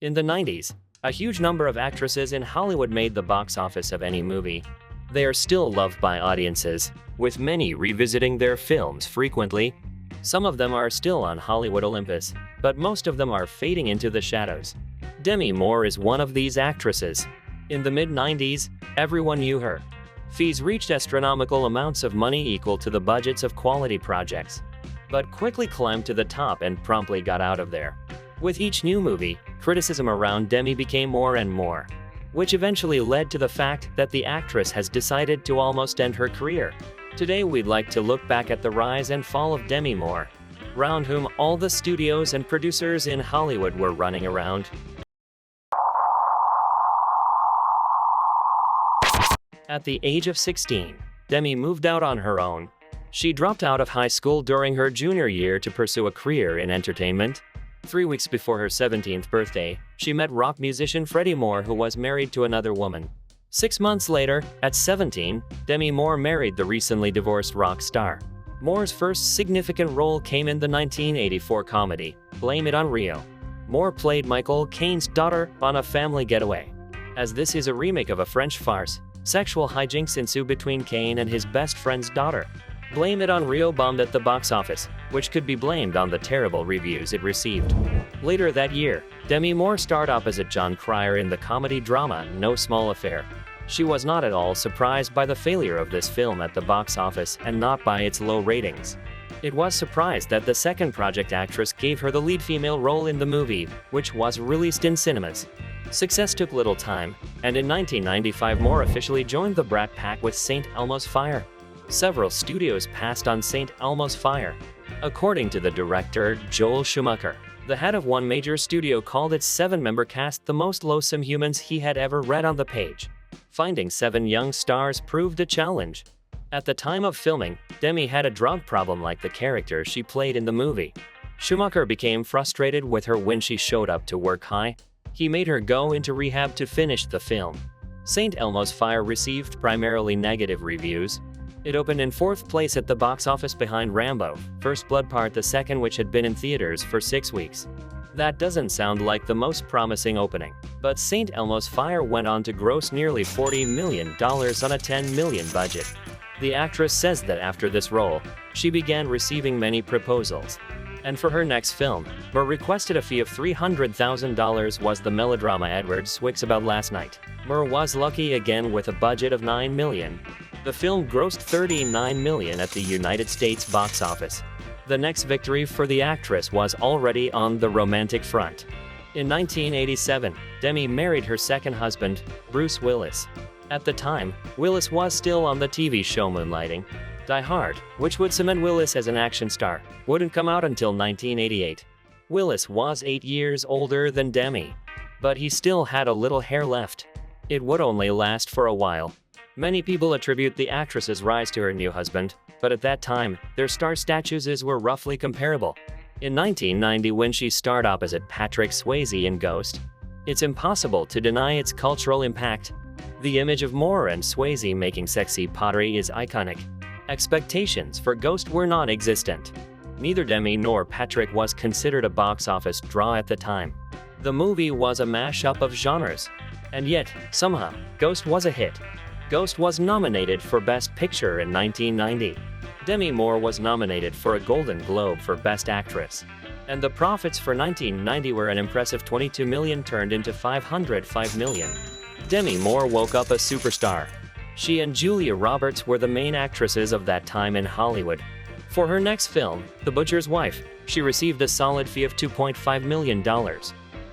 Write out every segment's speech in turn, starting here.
In the 90s, a huge number of actresses in Hollywood made the box office of any movie. They are still loved by audiences, with many revisiting their films frequently. Some of them are still on Hollywood Olympus, but most of them are fading into the shadows. Demi Moore is one of these actresses. In the mid-90s, everyone knew her. Fees reached astronomical amounts of money equal to the budgets of quality projects, but quickly climbed to the top and promptly got out of there. With each new movie, criticism around Demi became more and more, which eventually led to the fact that the actress has decided to almost end her career. Today we'd like to look back at the rise and fall of Demi Moore, around whom all the studios and producers in Hollywood were running around. At the age of 16, Demi moved out on her own. She dropped out of high school during her junior year to pursue a career in entertainment. 3 weeks before her 17th birthday, she met rock musician Freddie Moore, who was married to another woman. 6 months later, at 17, Demi Moore married the recently divorced rock star. Moore's first significant role came in the 1984 comedy, Blame It on Rio. Moore played Michael Caine's daughter on A Family Getaway. As this is a remake of a French farce, sexual hijinks ensue between Caine and his best friend's daughter. Blame It on Rio bombed at the box office, which could be blamed on the terrible reviews it received. Later that year, Demi Moore starred opposite John Cryer in the comedy drama No Small Affair. She was not at all surprised by the failure of this film at the box office and not by its low ratings. It was surprised that the second project actress gave her the lead female role in the movie, which was released in cinemas. Success took little time, and in 1995 Moore officially joined the Brat Pack with St. Elmo's Fire. Several studios passed on St. Elmo's Fire. According to the director, Joel Schumacher, the head of one major studio called its 7-member cast the most loathsome humans he had ever read on the page. Finding 7 young stars proved a challenge. At the time of filming, Demi had a drug problem like the character she played in the movie. Schumacher became frustrated with her when she showed up to work high. He made her go into rehab to finish the film. St. Elmo's Fire received primarily negative reviews. It opened in 4th place at the box office behind Rambo, First Blood Part II, which had been in theaters for 6 weeks. That doesn't sound like the most promising opening, but St. Elmo's Fire went on to gross nearly $40 million on a $10 million budget. The actress says that after this role, she began receiving many proposals. And for her next film, Moore requested a fee of $300,000 was the melodrama Edward Swigs About Last Night. Moore was lucky again with a budget of $9 million. The film grossed $39 million at the United States box office. The next victory for the actress was already on the romantic front. In 1987, Demi married her second husband, Bruce Willis. At the time, Willis was still on the TV show Moonlighting. Die Hard, which would cement Willis as an action star, wouldn't come out until 1988. Willis was 8 years older than Demi, but he still had a little hair left. It would only last for a while. Many people attribute the actress's rise to her new husband, but at that time, their star statuses were roughly comparable. In 1990, when she starred opposite Patrick Swayze in Ghost, it's impossible to deny its cultural impact. The image of Moore and Swayze making sexy pottery is iconic. Expectations for Ghost were non-existent. Neither Demi nor Patrick was considered a box office draw at the time. The movie was a mashup of genres. And yet, somehow, Ghost was a hit. Ghost was nominated for Best Picture in 1990. Demi Moore was nominated for a Golden Globe for Best Actress. And the profits for 1990 were an impressive $22 million turned into $505 million. Demi Moore woke up a superstar. She and Julia Roberts were the main actresses of that time in Hollywood. For her next film, The Butcher's Wife, she received a solid fee of $2.5 million.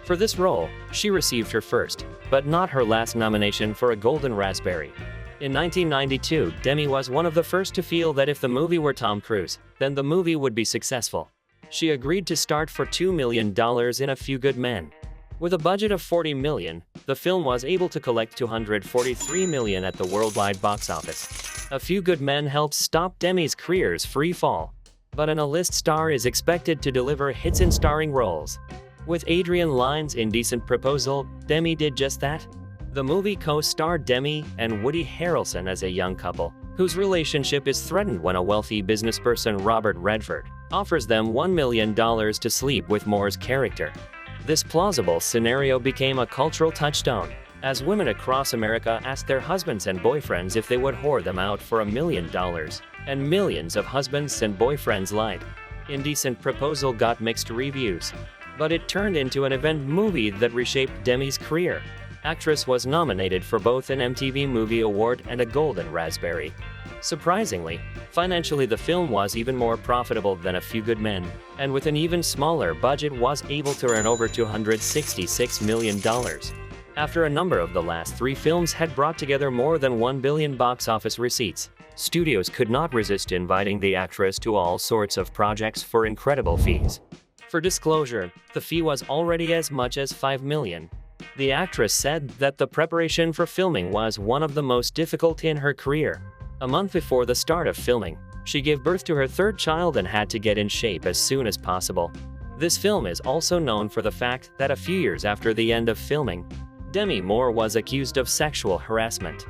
For this role, she received her first, but not her last nomination for a Golden Raspberry. In 1992, Demi was one of the first to feel that if the movie were Tom Cruise, then the movie would be successful. She agreed to start for $2 million in A Few Good Men. With a budget of $40 million, the film was able to collect $243 million at the worldwide box office. A Few Good Men helped stop Demi's career's free fall. But an A-list star is expected to deliver hits in starring roles. With Adrian Lyne's Indecent Proposal, Demi did just that. The movie co-starred Demi and Woody Harrelson as a young couple, whose relationship is threatened when a wealthy businessperson, Robert Redford, offers them $1 million to sleep with Moore's character. This plausible scenario became a cultural touchstone, as women across America asked their husbands and boyfriends if they would whore them out for $1 million, and millions of husbands and boyfriends lied. Indecent Proposal got mixed reviews, but it turned into an event movie that reshaped Demi's career. Actress was nominated for both an MTV Movie Award and a Golden Raspberry. Surprisingly, financially the film was even more profitable than A Few Good Men, and with an even smaller budget was able to earn over $266 million. After a number of the last three films had brought together more than $1 billion box office receipts, studios could not resist inviting the actress to all sorts of projects for incredible fees. For disclosure, the fee was already as much as $5 million. The actress said that the preparation for filming was one of the most difficult in her career. A month before the start of filming, she gave birth to her third child and had to get in shape as soon as possible. This film is also known for the fact that a few years after the end of filming, Demi Moore was accused of sexual harassment.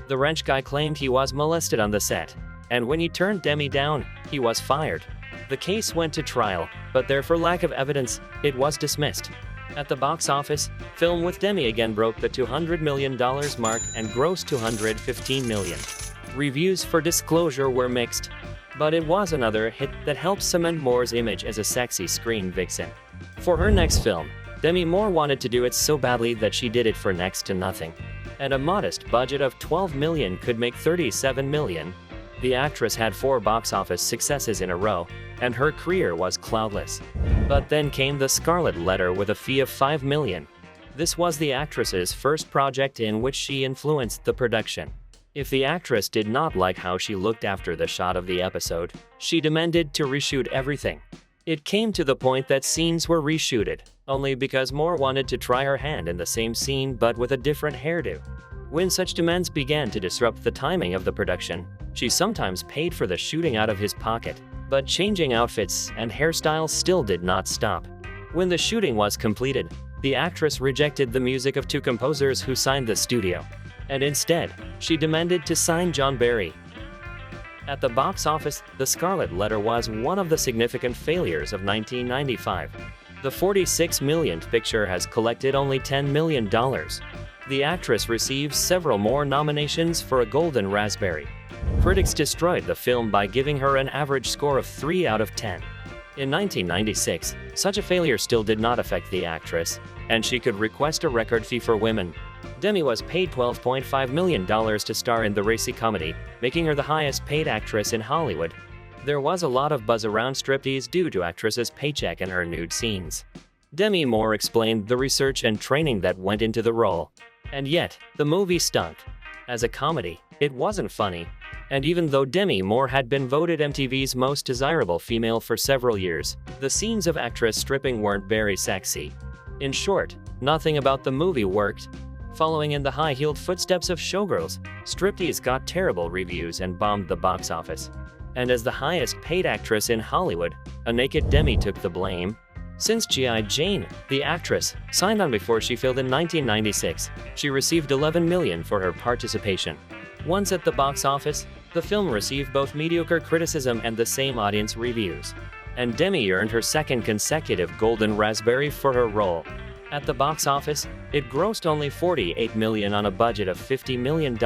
The wrench guy claimed he was molested on the set, and when he turned Demi down, he was fired. The case went to trial, but there for lack of evidence, it was dismissed. At the box office, film with Demi again broke the $200 million mark and grossed $215 million. Reviews for Disclosure were mixed, but it was another hit that helped cement Moore's image as a sexy screen vixen. For her next film, Demi Moore wanted to do it so badly that she did it for next to nothing. And a modest budget of $12 million could make $37 million. The actress had 4 box office successes in a row, and her career was cloudless. But then came The Scarlet Letter with a fee of $5 million. This was the actress's first project in which she influenced the production. If the actress did not like how she looked after the shot of the episode, she demanded to reshoot everything. It came to the point that scenes were reshooted, only because Moore wanted to try her hand in the same scene but with a different hairdo. When such demands began to disrupt the timing of the production, she sometimes paid for the shooting out of his pocket, but changing outfits and hairstyles still did not stop. When the shooting was completed, the actress rejected the music of 2 composers who signed the studio, and instead, she demanded to sign John Barry. At the box office, The Scarlet Letter was one of the significant failures of 1995. The $46 million picture has collected only $10 million. The actress received several more nominations for a Golden Raspberry. Critics destroyed the film by giving her an average score of 3 out of 10. In 1996, such a failure still did not affect the actress, and she could request a record fee for women. Demi was paid $12.5 million to star in the racy comedy, making her the highest-paid actress in Hollywood. There was a lot of buzz around Striptease due to actress's paycheck and her nude scenes. Demi Moore explained the research and training that went into the role. And yet, the movie stunk. As a comedy, it wasn't funny. And even though Demi Moore had been voted MTV's most desirable female for several years, the scenes of actress stripping weren't very sexy. In short, nothing about the movie worked. Following in the high-heeled footsteps of showgirls, Striptease got terrible reviews and bombed the box office. And as the highest-paid actress in Hollywood, a naked Demi took the blame. Since G.I. Jane, the actress, signed on before she filmed in 1996, she received $11 million for her participation. Once at the box office, the film received both mediocre criticism and the same audience reviews. And Demi earned her second consecutive Golden Raspberry for her role. At the box office, it grossed only $48 million on a budget of $50 million.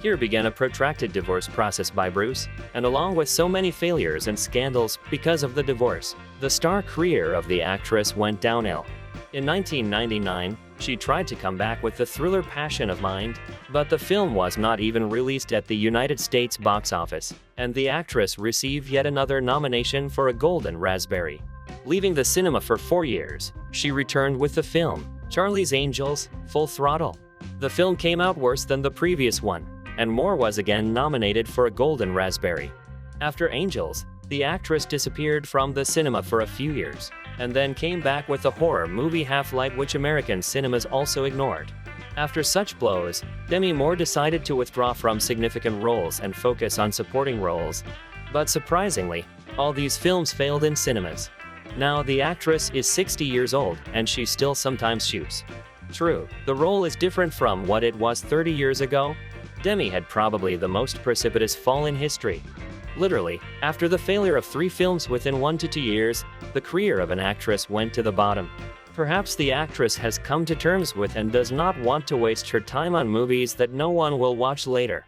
Here began a protracted divorce process by Bruce, and along with so many failures and scandals because of the divorce, the star career of the actress went downhill. In 1999, she tried to come back with the thriller Passion of Mind, but the film was not even released at the United States box office, and the actress received yet another nomination for a Golden Raspberry. Leaving the cinema for 4 years, she returned with the film, Charlie's Angels, Full Throttle. The film came out worse than the previous one, and Moore was again nominated for a Golden Raspberry. After Angels, the actress disappeared from the cinema for a few years, and then came back with the horror movie Half-Light, which American cinemas also ignored. After such blows, Demi Moore decided to withdraw from significant roles and focus on supporting roles. But surprisingly, all these films failed in cinemas. Now the actress is 60 years old and she still sometimes shoots. True, the role is different from what it was 30 years ago. Demi had probably the most precipitous fall in history. Literally, after the failure of 3 films within 1 to 2 years, the career of an actress went to the bottom. Perhaps the actress has come to terms with and does not want to waste her time on movies that no one will watch later.